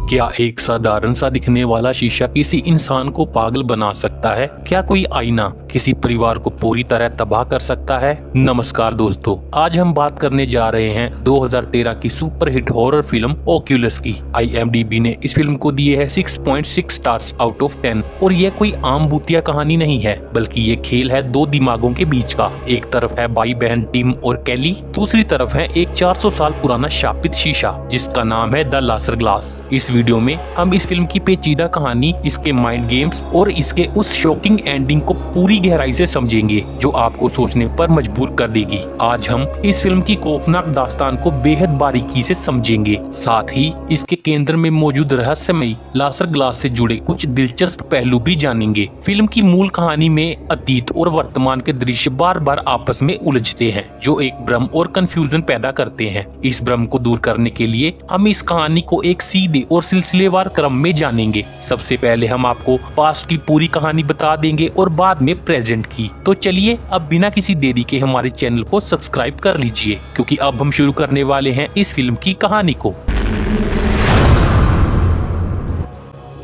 क्या एक साधारण सा दिखने वाला शीशा किसी इंसान को पागल बना सकता है? क्या कोई आईना किसी परिवार को पूरी तरह तबाह कर सकता है? नमस्कार दोस्तों, आज हम बात करने जा रहे हैं 2013 की सुपरहिट हॉरर फिल्म ओक्यूलस की। IMDb ने इस फिल्म को दिए है 6.6 स्टार्स आउट ऑफ 10 और यह कोई आम भूतिया कहानी नहीं है, बल्कि ये खेल है दो दिमागों के बीच का। एक तरफ है भाई बहन टिम और कैली, दूसरी तरफ है एक 400 साल पुराना शापित शीशा जिसका नाम है द लासर ग्लास। इस वीडियो में हम इस फिल्म की पेचीदा कहानी, इसके माइंड गेम्स और इसके उस शॉकिंग एंडिंग को पूरी गहराई से समझेंगे जो आपको सोचने पर मजबूर कर देगी। आज हम इस फिल्म की खौफनाक दास्तान को बेहद बारीकी से समझेंगे, साथ ही इसके केंद्र में मौजूद रहस्यमयी लासर ग्लास से जुड़े कुछ दिलचस्प पहलू भी जानेंगे। फिल्म की मूल कहानी में अतीत और वर्तमान के दृश्य बार बार आपस में उलझते हैं, जो एक भ्रम और कंफ्यूजन पैदा करते हैं। इस भ्रम को दूर करने के लिए हम इस कहानी को एक सीधे और सिलसिलेवार क्रम में जानेंगे। सबसे पहले हम आपको पास्ट की पूरी कहानी बता देंगे और बाद में प्रेजेंट की। तो चलिए अब बिना किसी देरी के हमारे चैनल को सब्सक्राइब कर लीजिए, क्योंकि अब हम शुरू करने वाले हैं इस फिल्म की कहानी को।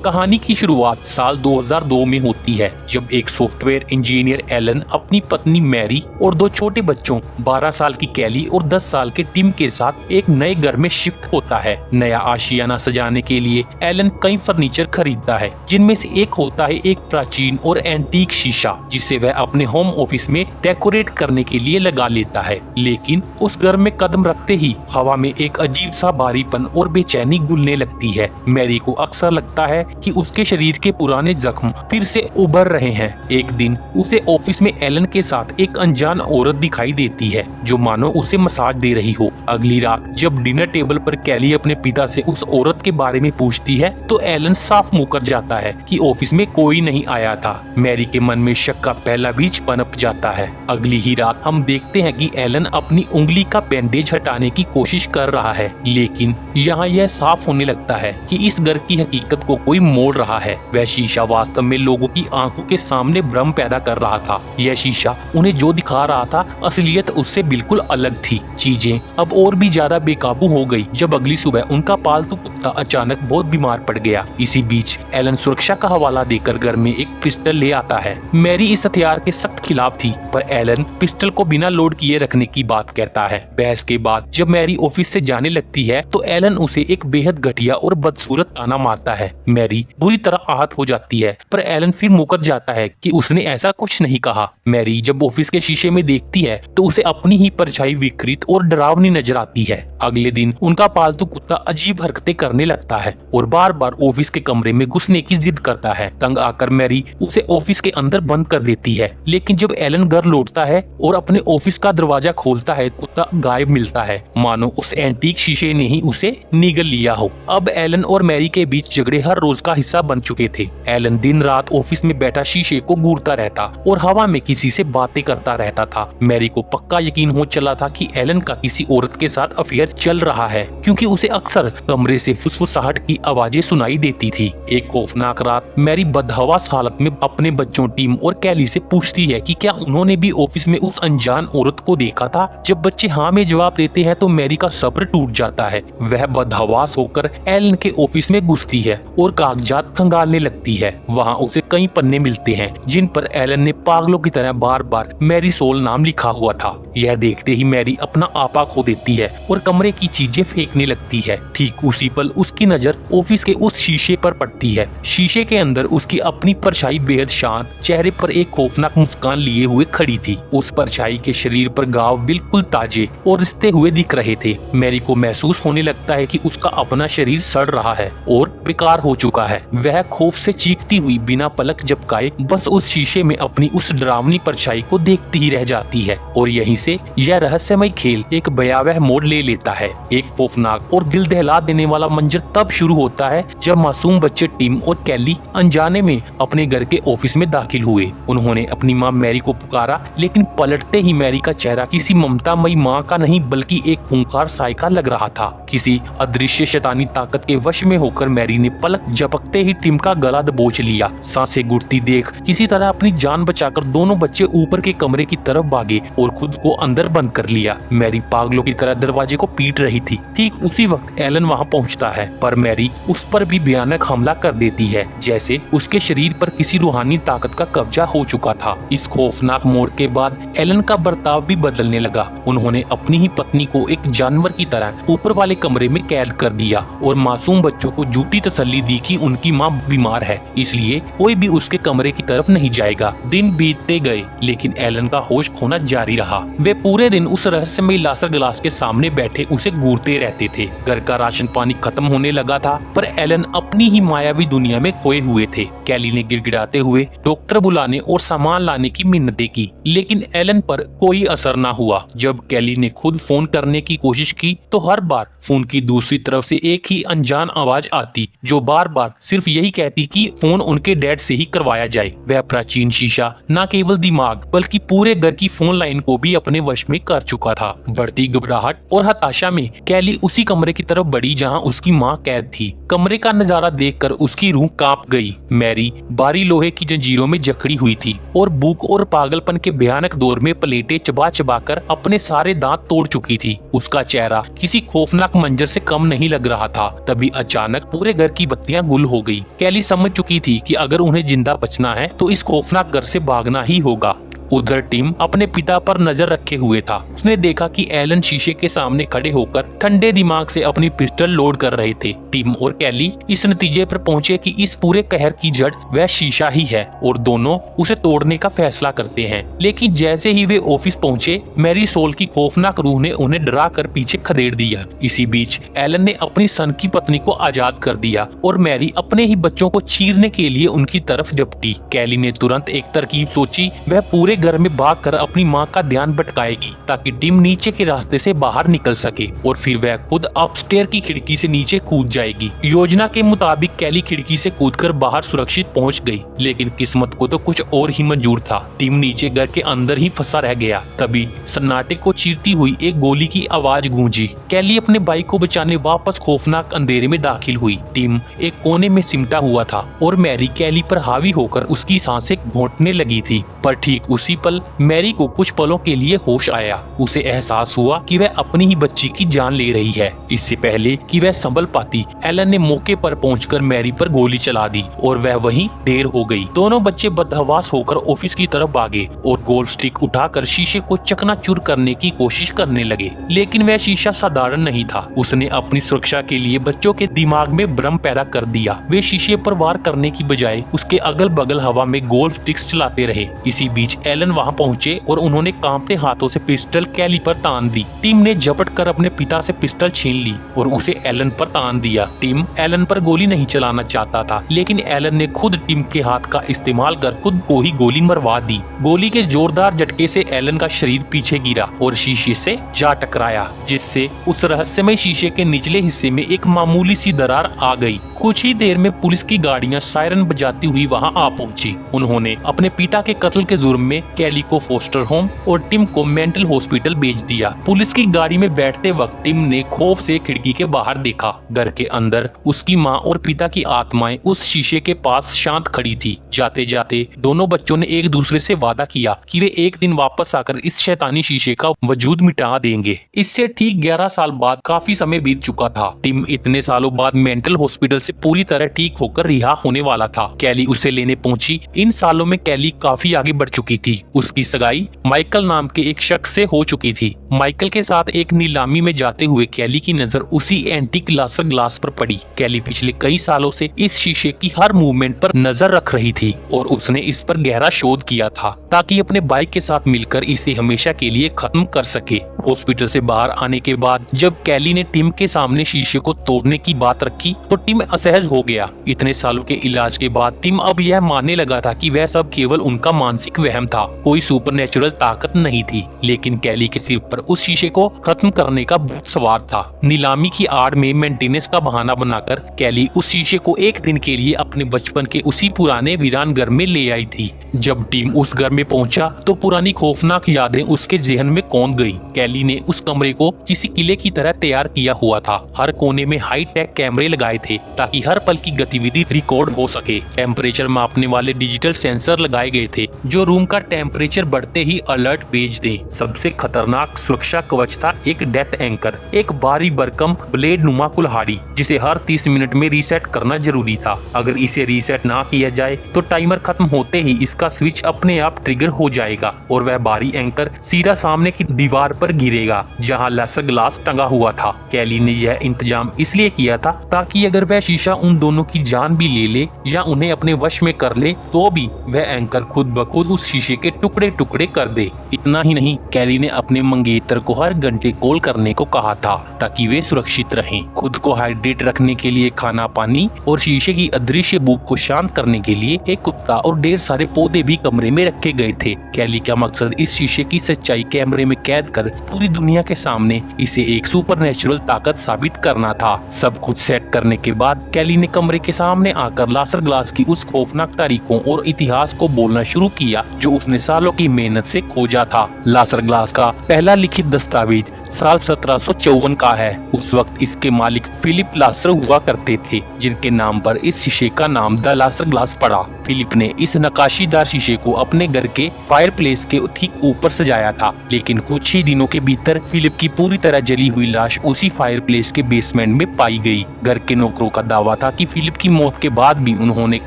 कहानी की शुरुआत साल 2002 में होती है, जब एक सॉफ्टवेयर इंजीनियर एलन अपनी पत्नी मैरी और दो छोटे बच्चों 12 साल की कैली और 10 साल के टिम के साथ एक नए घर में शिफ्ट होता है। नया आशियाना सजाने के लिए एलन कई फर्नीचर खरीदता है, जिनमें से एक होता है एक प्राचीन और एंटीक शीशा, जिसे वह अपने होम ऑफिस में डेकोरेट करने के लिए लगा लेता है। लेकिन उस घर में कदम रखते ही हवा में एक अजीब सा भारीपन और बेचैनी घुलने लगती है। मैरी को अक्सर लगता है कि उसके शरीर के पुराने जख्म फिर से उभर रहे हैं। एक दिन उसे ऑफिस में एलन के साथ एक अनजान औरत दिखाई देती है, जो मानो उसे मसाज दे रही हो। अगली रात जब डिनर टेबल पर कैली अपने पिता से उस औरत के बारे में पूछती है, तो एलन साफ मुकर जाता है कि ऑफिस में कोई नहीं आया था। मैरी के मन में शक का पहला बीज पनप जाता है। अगली ही रात हम देखते हैं कि एलन अपनी उंगली का बैंडेज हटाने की कोशिश कर रहा है, लेकिन यहाँ यह साफ होने लगता है कि इस घर की हकीकत को कोई मोड़ रहा है। वह शीशा वास्तव में लोगों की आंखों के सामने भ्रम पैदा कर रहा था। यह शीशा उन्हें जो दिखा रहा था, असलियत उससे बिल्कुल अलग थी। चीजें अब और भी ज्यादा बेकाबू हो गई जब अगली सुबह उनका पालतू कुत्ता अचानक बहुत बीमार पड़ गया। इसी बीच एलन सुरक्षा का हवाला देकर घर में एक पिस्टल ले आता है। मैरी इस हथियार के सख्त खिलाफ थी, पर एलन पिस्टल को बिना लोड किए रखने की बात कहता है। बहस के बाद जब मैरी ऑफिस से जाने लगती है, तो एलन उसे एक बेहद घटिया और बदसूरत ताना मारता है। मैरी बुरी तरह आहत हो जाती है, पर एलन फिर मुकर जाता है कि उसने ऐसा कुछ नहीं कहा। मैरी जब ऑफिस के शीशे में देखती है, तो उसे अपनी ही परछाई विकृत और डरावनी नजर आती है। अगले दिन उनका पालतू कुत्ता अजीब हरकतें करने लगता है और बार बार ऑफिस के कमरे में घुसने की जिद करता है। तंग आकर मैरी उसे ऑफिस के अंदर बंद कर देती है, लेकिन जब एलन घर लौटता है और अपने ऑफिस का दरवाजा खोलता है, कुत्ता गायब मिलता है, मानो उस एंटीक शीशे ने ही उसे निगल लिया हो। अब एलन और मैरी के बीच झगड़े हर रोज का हिस्सा बन चुके थे। एलन दिन रात ऑफिस में बैठा शीशे को घूरता रहता और हवा में किसी से बातें करता रहता था। मैरी को पक्का यकीन हो चला था कि एलन का किसी औरत के साथ अफेयर चल रहा है, क्योंकि उसे अक्सर कमरे से फुसफुसाहट की आवाजें सुनाई देती थी। एक खौफनाक रात मैरी बदहवास हालत में अपने बच्चों टिम और कैली से पूछती है कि क्या उन्होंने भी ऑफिस में उस अनजान औरत को देखा था। जब बच्चे हाँ में जवाब देते हैं, तो मैरी का सब्र टूट जाता है। वह बदहवास होकर एलन के ऑफिस में घुसती है और कागजात खंगालने लगती है। वहाँ उसे कई पन्ने मिलते हैं, जिन पर एलन ने पागलों की तरह बार बार मैरी सोल नाम लिखा हुआ था। यह देखते ही मैरी अपना आपा खो देती है और कमरे की चीजें फेंकने लगती है। ठीक उसी पल उसकी नजर ऑफिस के उस शीशे पर पड़ती है। शीशे के अंदर उसकी अपनी परछाई बेहद शांत, चेहरे पर एक खौफनाक मुस्कान लिए हुए खड़ी थी। उस परछाई के शरीर पर घाव बिल्कुल ताजे और रिश्ते हुए दिख रहे थे। मैरी को महसूस होने लगता है कि उसका अपना शरीर सड़ रहा है और बेकार हो चुका है। वह खौफ से चीखती हुई बिना पलक झपकाए बस उस शीशे में अपनी उस डरावनी परछाई को देखती ही रह जाती है। और यहीं से यह रहस्यमय खेल एक भयावह मोड़ ले लेता है। एक खौफनाक और दिल दहला देने वाला मंजर तब शुरू होता है जब मासूम बच्चे टिम और कैली अनजाने में अपने घर के ऑफिस में दाखिल हुए। उन्होंने अपनी माँ मैरी को पुकारा, लेकिन पलटते ही मैरी का चेहरा किसी ममतामयी माँ का नहीं, बल्कि एक खूंखार साय का लग रहा था। किसी अदृश्य शैतानी ताकत के वश में होकर मैरी ने पलक झपकते ही टिम का गला दबोच लिया। सांसें घुटती देख किसी तरह अपनी जान बचाकर दोनों बच्चे ऊपर के कमरे की तरफ भागे और खुद को अंदर बंद कर लिया। मैरी पागलों की तरह दरवाजे को पीट रही थी। ठीक उसी वक्त एलन वहां पहुंचता है, पर मैरी उस पर भी भयानक हमला कर देती है, जैसे उसके शरीर पर किसी रूहानी ताकत का कब्जा हो चुका था। इस खौफनाक मोड़ के बाद एलन का बर्ताव भी बदलने लगा। उन्होंने अपनी ही पत्नी को एक जानवर की तरह ऊपर वाले कमरे में कैद कर दिया और मासूम बच्चों को झूठी तसल्ली दी कि उनकी मां बीमार है, इसलिए कोई भी उसके कमरे की तरफ नहीं जाएगा। दिन बीतते गए, लेकिन एलन का होश खोना जारी रहा। वे पूरे दिन उस रहस्यमयी लासर ग्लास के सामने बैठे उसे घूरते रहते थे। घर का राशन पानी खत्म होने लगा था, पर एलन अपनी ही मायावी दुनिया में खोए हुए थे। कैली ने गिड़गिड़ाते हुए डॉक्टर बुलाने और सामान लाने की मिन्नतें की, लेकिन एलन पर कोई असर न हुआ। जब कैली ने खुद फोन करने की कोशिश की तो हर बार फोन की दूसरी तरफ से एक ही अनजान आवाज आती, जो बार बार सिर्फ यही कहती कि फोन उनके डैड से ही करवाया जाए। वह प्राचीन शीशा न केवल दिमाग बल्कि पूरे घर की फोन लाइन को भी अपने वश में कर चुका था। बढ़ती घबराहट और हताशा में कैली उसी कमरे की तरफ बढ़ी जहां उसकी मां कैद थी। कमरे का नजारा देखकर उसकी रूह कांप गई। मैरी बारी लोहे की जंजीरों में जकड़ी हुई थी और भूख और पागलपन के भयानक दौर में प्लेटें चबा चबा कर अपने सारे दांत तोड़ चुकी थी। उसका चेहरा किसी खौफनाक मंजर से कम नहीं लग रहा था। तभी अचानक पूरे घर की बत्तियां गुल हो गई। कैली समझ चुकी थी कि अगर उन्हें जिंदा बचना है तो इस खौफनाक घर से भागना ही होगा। उधर टिम अपने पिता पर नजर रखे हुए था। उसने देखा कि एलन शीशे के सामने खड़े होकर ठंडे दिमाग से अपनी पिस्टल लोड कर रहे थे। टिम और कैली इस नतीजे पर पहुंचे कि इस पूरे कहर की जड़ वह शीशा ही है और दोनों उसे तोड़ने का फैसला करते हैं। लेकिन जैसे ही वे ऑफिस पहुंचे, मैरी सोल की खौफनाक रूह ने उन्हें डरा कर पीछे खदेड़ दिया। इसी बीच एलन ने अपनी सन की पत्नी को आजाद कर दिया और मैरी अपने ही बच्चों को चीरने के लिए उनकी तरफ झपटी। कैली ने तुरंत एक तरकीब सोची। वह पूरे घर में भागकर अपनी मां का ध्यान भटकाएगी ताकि टिम नीचे के रास्ते से बाहर निकल सके और फिर वह खुद अपस्टेयर की खिड़की से नीचे कूद जाएगी। योजना के मुताबिक कैली खिड़की से कूदकर बाहर सुरक्षित पहुंच गई, लेकिन किस्मत को तो कुछ और ही मंजूर था। टिम नीचे घर के अंदर ही फंसा रह गया। तभी सन्नाटे को चीरती हुई एक गोली की आवाज गूंजी। कैली अपने भाई को बचाने वापस खौफनाक अंधेरे में दाखिल हुई। टिम एक कोने में सिमटा हुआ था और मैरी कैली पर हावी होकर उसकी सांसें घोंटने लगी थी। पर ठीक उसी पल मैरी को कुछ पलों के लिए होश आया। उसे एहसास हुआ कि वह अपनी ही बच्ची की जान ले रही है। इससे पहले कि वह संभल पाती, एलन ने मौके पर पहुंचकर मैरी पर गोली चला दी और वह वहीं ढेर हो गई। दोनों बच्चे बदहवास होकर ऑफिस की तरफ भागे और गोल्फ स्टिक उठाकर शीशे को चकनाचूर करने की कोशिश करने लगे, लेकिन वह शीशा साधारण नहीं था। उसने अपनी सुरक्षा के लिए बच्चों के दिमाग में भ्रम पैदा कर दिया। वे शीशे पर वार करने की बजाय उसके अगल बगल हवा में गोल्फ स्टिक्स चलाते रहे। इसी बीच एलन वहां पहुंचे और उन्होंने कांपते हाथों से पिस्टल कैली पर तान दी। टिम ने झपट कर अपने पिता से पिस्टल छीन ली और उसे एलन पर तान दिया। टिम एलन पर गोली नहीं चलाना चाहता था, लेकिन एलन ने खुद टिम के हाथ का इस्तेमाल कर खुद को ही गोली मरवा दी। गोली के जोरदार झटके से एलन का शरीर पीछे गिरा और शीशे से जा टकराया, जिससे उस रहस्यमय शीशे के निचले हिस्से में एक मामूली सी दरार आ गई। कुछ ही देर में पुलिस की गाड़ियां सायरन बजाती हुई वहां आ पहुंची। उन्होंने अपने पिता के कत्ल के जुर्म में कैली को फोस्टर होम और टिम को मेंटल हॉस्पिटल भेज दिया। पुलिस की गाड़ी में बैठते वक्त टिम ने खौफ से खिड़की के बाहर देखा। घर के अंदर उसकी मां और पिता की आत्माएं उस शीशे के पास शांत खड़ी थी। जाते जाते दोनों बच्चों ने एक दूसरे से वादा किया कि वे एक दिन वापस आकर इस शैतानी शीशे का वजूद मिटा देंगे। इससे ठीक 11 साल बाद काफी समय बीत चुका था। टिम इतने सालों बाद मेंटल हॉस्पिटल से पूरी तरह ठीक होकर रिहा होने वाला था। कैली उसे लेने पहुंची। इन सालों में कैली काफी आगे बढ़ चुकी थी। उसकी सगाई माइकल नाम के एक शख्स से हो चुकी थी। माइकल के साथ एक नीलामी में जाते हुए कैली की नजर उसी एंटीक लासर ग्लास पर पड़ी। कैली पिछले कई सालों से इस शीशे की हर मूवमेंट पर नजर रख रही थी और उसने इस पर गहरा शोध किया था ताकि अपने भाई के साथ मिलकर इसे हमेशा के लिए खत्म कर सके। हॉस्पिटल से बाहर आने के बाद जब कैली ने टिम के सामने शीशे को तोड़ने की बात रखी तो टिम असहज हो गया। इतने सालों के इलाज के बाद टिम अब यह मानने लगा था कि वह सब केवल उनका मानसिक वहम था, कोई सुपरनेचुरल ताकत नहीं थी। लेकिन कैली के सिर पर उस शीशे को खत्म करने का भूत सवार था। नीलामी की आड़ में मेंटेनेंस का बहाना बनाकर कैली उस शीशे को एक दिन के लिए अपने बचपन के उसी पुराने वीरान घर में ले आई थी। जब टिम उस घर में पहुंचा तो पुरानी खौफनाक यादें उसके जहन में कौंध गई। कैली कैली ने उस कमरे को किसी किले की तरह तैयार किया हुआ था। हर कोने में हाई टेक कैमरे लगाए थे ताकि हर पल की गतिविधि रिकॉर्ड हो सके। टेम्परेचर मापने वाले डिजिटल सेंसर लगाए गए थे जो रूम का टेम्परेचर बढ़ते ही अलर्ट भेज दे। सबसे खतरनाक सुरक्षा कवच था एक डेथ एंकर, एक भारी भरकम ब्लेड नुमा कुल्हाड़ी जिसे हर 30 मिनट में रीसेट करना जरूरी था। अगर इसे रीसेट ना किया जाए तो टाइमर खत्म होते ही इसका स्विच अपने आप ट्रिगर हो जाएगा और वह भारी एंकर सीधा सामने की दीवार पर गिरेगा जहां लेजर ग्लास टंगा हुआ था। कैली ने यह इंतजाम इसलिए किया था ताकि अगर वह शीशा उन दोनों की जान भी ले ले या उन्हें अपने वश में कर ले तो भी वह एंकर खुद ब खुद उस शीशे के टुकड़े टुकड़े कर दे। इतना ही नहीं, कैली ने अपने मंगेतर को हर घंटे कॉल करने को कहा था ताकि वे सुरक्षित रहें। खुद को हाइड्रेट रखने के लिए खाना पानी और शीशे की अदृश्य भूख को शांत करने के लिए एक कुत्ता और ढेर सारे पौधे भी कमरे में रखे गए थे। कैली का मकसद इस शीशे की सच्चाई कैमरे में कैद कर पूरी दुनिया के सामने इसे एक सुपरनेचुरल ताकत साबित करना था। सब कुछ सेट करने के बाद कैली ने कमरे के सामने आकर लेजर ग्लास की उस खौफनाक तारीखों और इतिहास को बोलना शुरू किया जो उसने सालों की मेहनत से खोजा था। लेजर ग्लास का पहला लिखित दस्तावेज साल 1754 का है। उस वक्त इसके मालिक फिलिप लासर हुआ करते थे जिनके नाम पर इस शीशे का नाम द लेजर ग्लास पड़ा। फिलिप ने इस नकाशीदार शीशे को अपने घर के फायरप्लेस के ठीक ऊपर सजाया था, लेकिन कुछ ही दिनों के भीतर फिलिप की पूरी तरह जली हुई लाश उसी फायरप्लेस के बेसमेंट में पाई गई। घर के नौकरों का दावा था कि फिलिप की मौत के बाद भी उन्होंने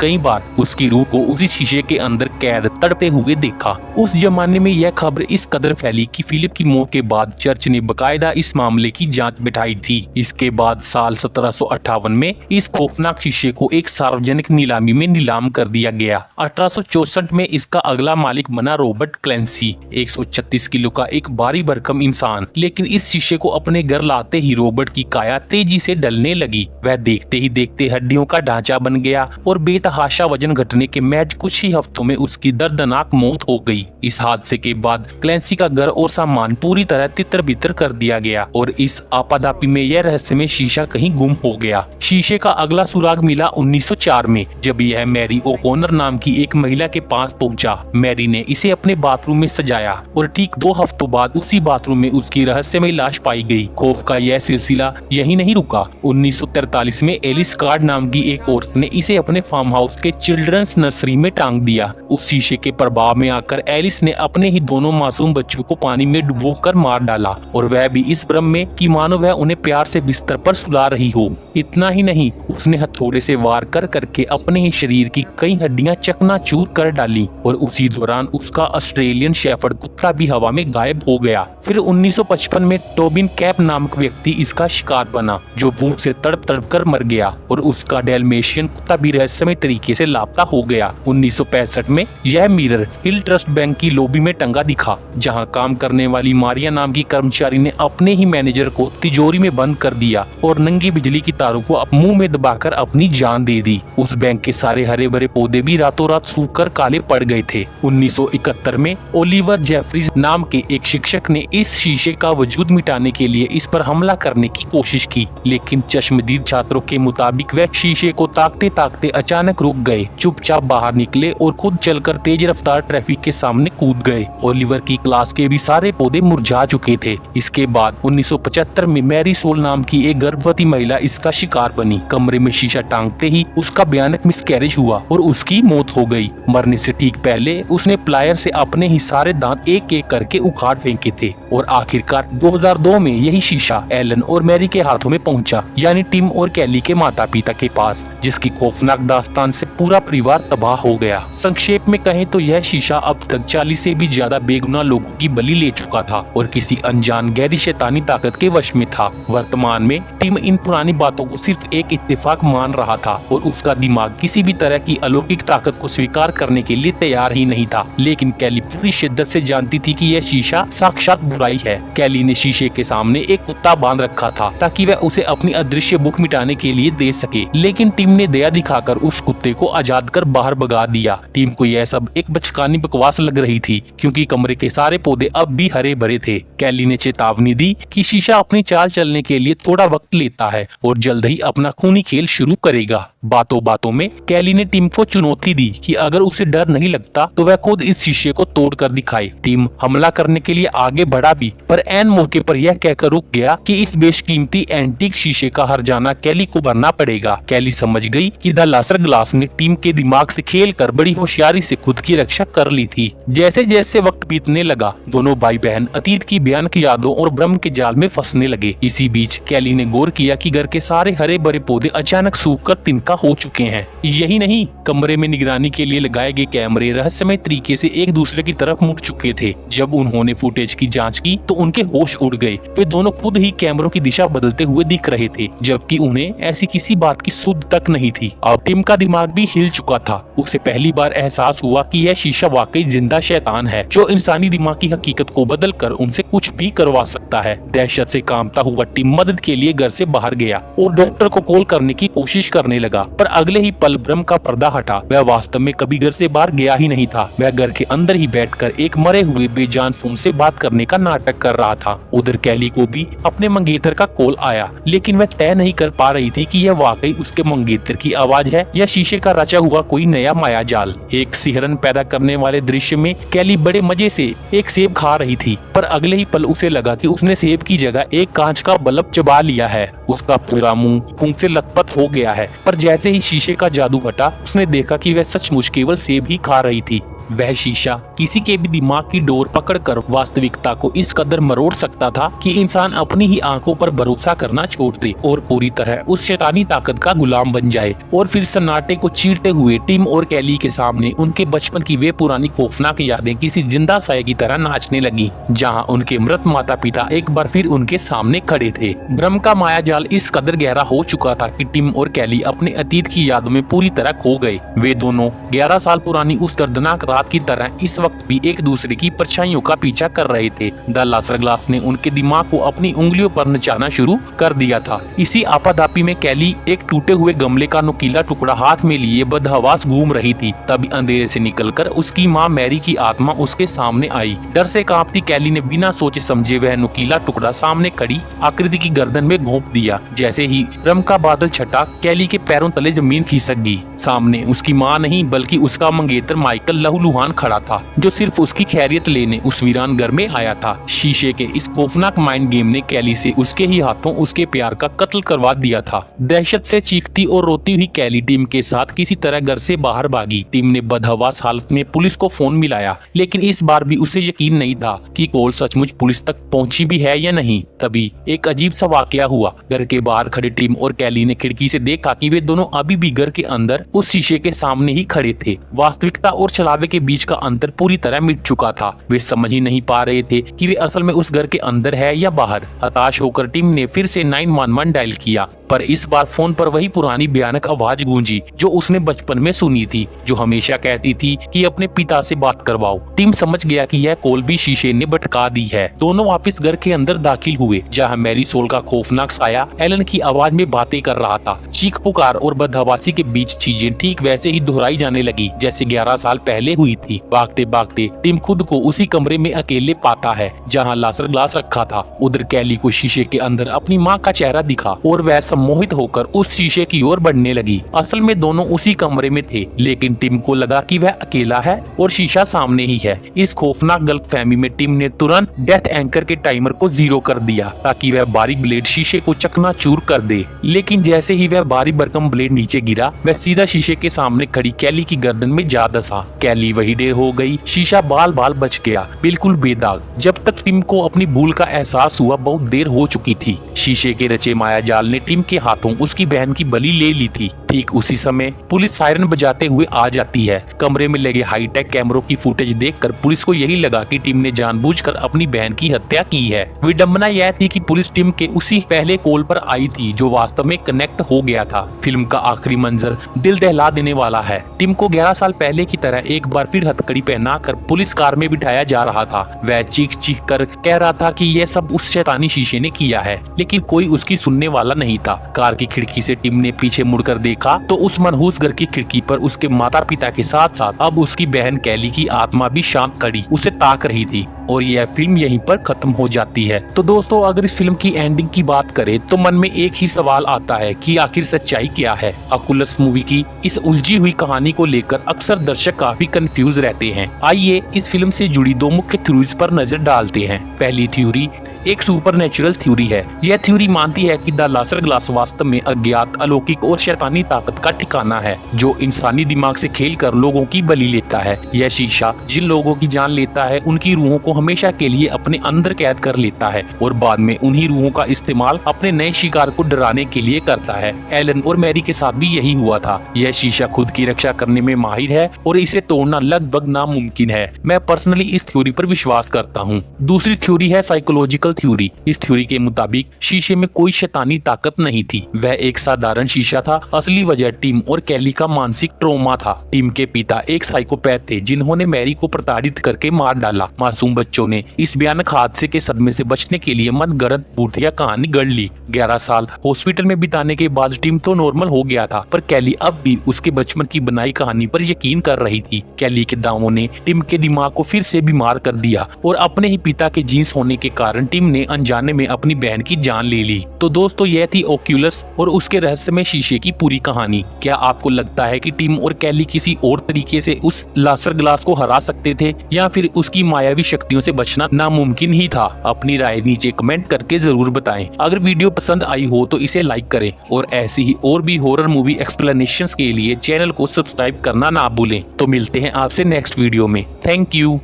कई बार उसकी रूह को उसी शीशे के अंदर कैद तड़पते हुए देखा। उस जमाने में यह खबर इस कदर फैली कि फिलिप की मौत के बाद चर्च ने बाकायदा इस मामले की जांच बिठाई थी। इसके बाद साल 1758 में इस खौफनाक शीशे को एक सार्वजनिक नीलामी में नीलाम कर दिया गया। 1864 में इसका अगला मालिक बना रॉबर्ट क्लेंसी, 136 किलो का एक भारी भरकम इंसान। लेकिन इस शीशे को अपने घर लाते ही रॉबर्ट की काया तेजी से ढलने लगी। वह देखते ही देखते हड्डियों का ढांचा बन गया और बेतहाशा वजन घटने के महज कुछ ही हफ्तों में उसकी दर्दनाक मौत हो गई। इस हादसे के बाद क्लेंसी का घर और सामान पूरी तरह तितर बितर कर दिया गया और इस आपादापी में यह रहस्यमय शीशा कहीं गुम हो गया। शीशे का अगला सुराग मिला 1904 में जब यह मैरी ओकॉनर नाम की एक महिला के पास पहुंचा। मैरी ने इसे अपने बाथरूम में सजाया और ठीक 2 हफ्तों बाद उसी बाथरूम में उसकी रहस्यमय लाश पाई गई। खौफ का यह सिलसिला यही नहीं रुका। 1943 में एलिस कार्ड नाम की एक औरत ने इसे अपने फार्म हाउस के चिल्ड्रंस नर्सरी में टांग दिया। उस शीशे के प्रभाव में आकर एलिस ने अपने ही दोनों मासूम बच्चों को पानी में डुबोकर मार डाला और वह भी इस भ्रम में कि मानो वह उन्हें प्यार से बिस्तर पर सुला रही हो। इतना ही नहीं, उसने हथौड़े से वार कर करके अपने ही शरीर की कई हड्डियां चकनाचूर कर डाली और उसी दौरान उसका ऑस्ट्रेलियन शेफर्ड कुत्ता भी हवा में गायब हो गया। फिर 1955 में टोबिन कैप नामक व्यक्ति इसका शिकार बना जो भूख से तड़प तड़प कर मर गया और उसका डेल्मेशियन कुत्ता भी रहस्यमय तरीके से लापता हो गया। 1965 में यह मिरर हिल ट्रस्ट बैंक की लॉबी में टंगा दिखा जहां काम करने वाली मारिया नाम की कर्मचारी ने अपने ही मैनेजर को तिजोरी में बंद कर दिया और नंगी बिजली की तारों को मुंह में दबाकर अपनी जान दे दी। उस बैंक के सारे हरे भरे पौधे भी रातों रात सूखकर काले पड़ गए थे। 1971 में ओलिवर जेफरीज नाम के एक शिक्षक ने इस शीशे का वजूद मिटाने के लिए इस पर हमला करने की कोशिश की, लेकिन चश्मदीद छात्रों के मुताबिक वह शीशे को ताकते ताकते अचानक रुक गए, चुपचाप बाहर निकले और खुद चलकर तेज रफ्तार ट्रैफिक के सामने कूद गए। ओलिवर की क्लास के भी सारे पौधे मुरझा चुके थे। इसके बाद 1975 में मैरी सोल नाम की एक गर्भवती महिला इसका शिकार बनी। कमरे में शीशा टांगते ही उसका भयानक मिसकैरेज हुआ और उसकी मौत हो गई। मरने से ठीक पहले उसने प्लायर से अपने ही सारे दांत एक एक करके उखाड़ फेंके थे और आखिरकार 2002 में यही शीशा एलन और मैरी के हाथों में पहुंचा, यानी टिम और कैली के माता पिता के पास, जिसकी खौफनाक दास्तान से पूरा परिवार तबाह हो गया। संक्षेप में कहें तो यह शीशा अब तक 40 से भी ज्यादा बेगुनाह लोगों की बलि ले चुका था और किसी अनजान गहरी शैतानी ताकत के वश में था। वर्तमान में टिम इन पुरानी बातों को सिर्फ एक इत्तेफाक मान रहा था और उसका दिमाग किसी भी तरह की अलौकिक ताकत को स्वीकार करने के लिए तैयार ही नहीं था। लेकिन कैली पूरी शिद्दत से जानती थी कि यह शीशा साक्षात बुराई है। कैली ने शीशे के सामने एक कुत्ता बांध रखा था ताकि वह उसे अपनी अदृश्य भूख मिटाने के लिए दे सके, लेकिन टीम ने दया दिखाकर उस कुत्ते को आजाद कर बाहर भगा दिया। टीम को यह सब एक बचकानी बकवास लग रही थी क्योंकि कमरे के सारे पौधे अब भी हरे भरे थे। कैली ने चेतावनी चेतावनी दी कि शीशा अपनी चाल चलने के लिए थोड़ा वक्त लेता है और जल्द ही अपना खूनी खेल शुरू करेगा। बातों बातों में कैली ने टीम को चुनौती दी कि अगर उसे डर नहीं लगता तो वह खुद इस शीशे को तोड़ कर दिखाए। टीम हमला करने के लिए आगे बढ़ा भी, पर ऐन मौके पर यह कहकर रुक गया कि इस बेशकीमती एंटीक शीशे का हर्जाना कैली को भरना पड़ेगा। कैली समझ गई कि द लासर ग्लास ने टीम के दिमाग से खेलकर बड़ी होशियारी से खुद की रक्षा कर ली थी। जैसे जैसे वक्त बीतने लगा, दोनों भाई बहन अतीत की भयानक यादों और भ्रम के जाल में फंसने लगे। इसी बीच कैली ने गौर किया कि घर के सारे हरे भरे पौधे अचानक सूखकर तिनका हो चुके हैं। यही नहीं, कमरे में निगरानी के लिए लगाए गए कैमरे रहस्यमय तरीके से एक दूसरे की तरफ मुड़ चुके थे। जब उन्होंने फुटेज की जांच की तो उनके होश उड़ गए। वे दोनों खुद ही कैमरों की दिशा बदलते हुए दिख रहे थे, जबकि उन्हें ऐसी किसी बात की सुध तक नहीं थी। अब टिम का दिमाग भी हिल चुका था। उसे पहली बार एहसास हुआ कि यह शीशा वाकई जिंदा शैतान है, जो इंसानी दिमाग की हकीकत को बदल कर उनसे कुछ भी करवा सकता है। दहशत से कांपता हुआ टिम मदद के लिए घर से बाहर गया और डॉक्टर को कॉल करने की कोशिश करने लगा, पर अगले ही पल भ्रम का पर्दा हटा। वह वास्तव में कभी घर से बाहर गया ही नहीं था। वह घर के अंदर ही बैठकर एक मरे हुए बेजान फोन से बात करने का नाटक कर रहा था। उधर कैली को भी अपने मंगेतर का कॉल आया, लेकिन वह तय नहीं कर पा रही थी कि यह वाकई उसके मंगेतर की आवाज है या शीशे का रचा हुआ कोई नया मायाजाल। एक सिहरन पैदा करने वाले दृश्य में कैली बड़े मजे से एक सेब खा रही थी, पर अगले ही पल उसे लगा कि उसने सेब की जगह एक कांच का बल्ब चबा लिया है। उसका पूरा मुंह फूंक से लथपथ हो गया है, पर जैसे ही शीशे का जादू हटा, उसने देखा कि वह सचमुच केवल सेब ही खा रही थी। वह शीशा किसी के भी दिमाग की डोर पकड़कर वास्तविकता को इस कदर मरोड़ सकता था कि इंसान अपनी ही आंखों पर भरोसा करना छोड़ दे और पूरी तरह उस शैतानी ताकत का गुलाम बन जाए। और फिर सन्नाटे को चीरते हुए टिम और कैली के सामने उनके बचपन की वे पुरानी खौफनाक यादें किसी जिंदा साये की तरह नाचने लगी, जहां उनके मृत माता पिता एक बार फिर उनके सामने खड़े थे। भ्रम का मायाजाल इस कदर गहरा हो चुका था कि टिम और कैली अपने अतीत की यादों में पूरी तरह खो गए। वे दोनों 11 साल पुरानी उस दर्दनाक रात की तरह इस वक्त भी एक दूसरे की परछाइयों का पीछा कर रहे थे। द लासर ग्लास ने उनके दिमाग को अपनी उंगलियों पर नचाना शुरू कर दिया था। इसी आपाधापी में कैली एक टूटे हुए गमले का नुकीला टुकड़ा हाथ में लिए बदहवास घूम रही थी। तभी अंधेरे से निकलकर उसकी माँ मैरी की आत्मा उसके सामने आई। डर से कांपती कैली ने बिना सोचे समझे वह नुकीला टुकड़ा सामने खड़ी आकृति की गर्दन में घोंप दिया। जैसे ही रम का बादल छटा, कैली के पैरों तले जमीन खिसक गई। सामने उसकी माँ नहीं बल्कि उसका मंगेतर माइकल लहूलुहान खड़ा था, जो सिर्फ उसकी खैरियत लेने उस वीरान घर में आया था। शीशे के इस खौफनाक माइंड गेम ने कैली से उसके ही हाथों उसके प्यार का कत्ल करवा दिया था। दहशत से चीखती और रोती हुई कैली टीम के साथ किसी तरह घर से बाहर भागी। टीम ने बदहवास हालत में पुलिस को फोन मिलाया, लेकिन इस बार भी उसे यकीन नहीं था कि कॉल सचमुच पुलिस तक पहुंची भी है या नहीं। तभी एक अजीब सा वाकया हुआ। घर के बाहर खड़े टीम और कैली ने खिड़की से देखा कि वे दोनों अभी भी घर के अंदर उस शीशे के सामने ही खड़े थे। वास्तविकता और छलावे के बीच का अंतर पूरी तरह मिट चुका था। वे समझ ही नहीं पा रहे थे कि वे असल में उस घर के अंदर है या बाहर। हताश होकर टीम ने फिर से 911 डायल किया, पर इस बार फोन पर वही पुरानी भयानक आवाज गूंजी जो उसने बचपन में सुनी थी, जो हमेशा कहती थी कि अपने पिता से बात करवाओ। टीम समझ गया कि यह कॉल भी शीशे ने भटका दी है। दोनों वापस घर के अंदर दाखिल हुए, जहां मैरी सोल का खौफनाक साया एलन की आवाज में बातें कर रहा था। चीख पुकार और बदहवासी के बीच चीजें ठीक वैसे ही दोहराई जाने लगी जैसे 11 साल पहले हुई थी। भागते भागते टिम खुद को उसी कमरे में अकेले पाता है जहां लासर ग्लास रखा था। उधर कैली को शीशे के अंदर अपनी माँ का चेहरा दिखा और वह सम्मोहित होकर उस शीशे की ओर बढ़ने लगी। असल में दोनों उसी कमरे में थे, लेकिन टिम को लगा कि वह अकेला है और शीशा सामने ही है। इस खौफनाक गलतफहमी में टिम ने तुरंत डेथ एंकर के टाइमर को 0 कर दिया ताकि वह बारीक ब्लेड शीशे को चकनाचूर कर दे। लेकिन जैसे ही वह भारी भरकम ब्लेड नीचे गिरा, वह सीधा शीशे के सामने खड़ी कैली की गर्दन में जा दसा। कैली वही ढेर हो गई। शीशा बाल बाल बच गया, बिल्कुल बेदाग। जब तक टिम को अपनी भूल का एहसास हुआ, बहुत देर हो चुकी थी। शीशे के रचे मायाजाल ने टिम के हाथों उसकी बहन की बलि ले ली थी। ठीक उसी समय पुलिस सायरन बजाते हुए आ जाती है। कमरे में लगे हाईटेक कैमरों की फुटेज देखकर पुलिस को यही लगा कि टिम ने जानबूझकर अपनी बहन की हत्या की है। विडंबना यह थी कि पुलिस टिम के उसी पहले कॉल पर आई थी जो वास्तव में कनेक्ट हो गया था। फिल्म का आखिरी मंजर दिल दहला देने वाला है। टिम को 11 साल पहले की तरह एक बार फिर हथकड़ी पहनाकर पुलिस कार में बिठाया जा रहा था। वह चीख चीख कर कह रहा था कि यह सब उस शैतानी शीशे ने किया है, लेकिन कोई उसकी सुनने वाला नहीं था। कार की खिड़की से टिम ने पीछे मुड़कर देखा तो उस मनहूस घर की खिड़की पर उसके माता पिता के साथ साथ अब उसकी बहन कैली की आत्मा भी शांत खड़ी उसे ताक रही थी। और यह फिल्म यहीं पर खत्म हो जाती है। तो दोस्तों, अगर इस फिल्म की एंडिंग की बात करें तो मन में एक ही सवाल आता है कि आखिर सच्चाई क्या है। ऑक्यूलस मूवी की इस उलझी हुई कहानी को लेकर अक्सर दर्शक काफी कंफ्यूज रहते हैं। आइए इस फिल्म से जुड़ी दो मुख्य थ्योरीज पर नजर डालते हैं। पहली थ्योरी एक सुपरनेचुरल थ्योरी है। यह थ्योरी मानती है कि द लासर ग्लास वास्तव में अज्ञात, अलौकिक और शैतानी ताकत का ठिकाना है जो इंसानी दिमाग से खेलकर लोगों की बलि लेता है। यह शीशा जिन लोगों की जान लेता है उनकी रूहों को हमेशा के लिए अपने अंदर कैद कर लेता है और बाद में उन्हीं रूहों का इस्तेमाल अपने नए शिकार को डराने के लिए करता है। एलन और मैरी के साथ भी यही हुआ था। यह शीशा खुद की रक्षा करने में माहिर है और इसे तोड़ना लगभग नामुमकिन है। मैं पर्सनली इस थ्योरी पर विश्वास करता हूँ। दूसरी थ्योरी है साइकोलॉजिकल थ्योरी। इस थ्योरी के मुताबिक शीशे में कोई शैतानी ताकत नहीं थी, वह एक साधारण शीशा था। असली वजह टिम और कैली का मानसिक ट्रॉमा था। टिम के पिता एक साइकोपैथ थे जिन्होंने मैरी को प्रताड़ित करके मार डाला। मासूम बच्चों ने इस भयानक हादसे के सदमे से बचने के लिए मनगढ़ंत भूतिया कहानी गढ़ ली। 11 साल हॉस्पिटल में बिताने के बाद टिम तो नॉर्मल हो गया था, पर कैली अब भी उसके बचपन की बनाई कहानी पर यकीन कर रही थी। कैली के दावों ने टिम के दिमाग को फिर से बीमार कर दिया और अपने ही पिता के जीन्स होने के कारण टिम ने अनजाने में अपनी बहन की जान ले ली। तो दोस्तों, यह थी ओक्यूलस और उसके रहस्यमय शीशे की पूरी कहानी। क्या आपको लगता है कि टिम और कैली किसी और तरीके से उस लासर ग्लास को हरा सकते थे या फिर उसकी मायावी शक्तियों से बचना नामुमकिन ही था? अपनी राय नीचे कमेंट करके जरूर बताएं। अगर वीडियो पसंद आई हो तो इसे लाइक करें और ऐसी ही और भी हॉरर मूवी एक्सप्लेनेशंस के लिए चैनल को सब्सक्राइब करना ना भूलें। तो मिलते हैं आपसे नेक्स्ट वीडियो में। Thank you.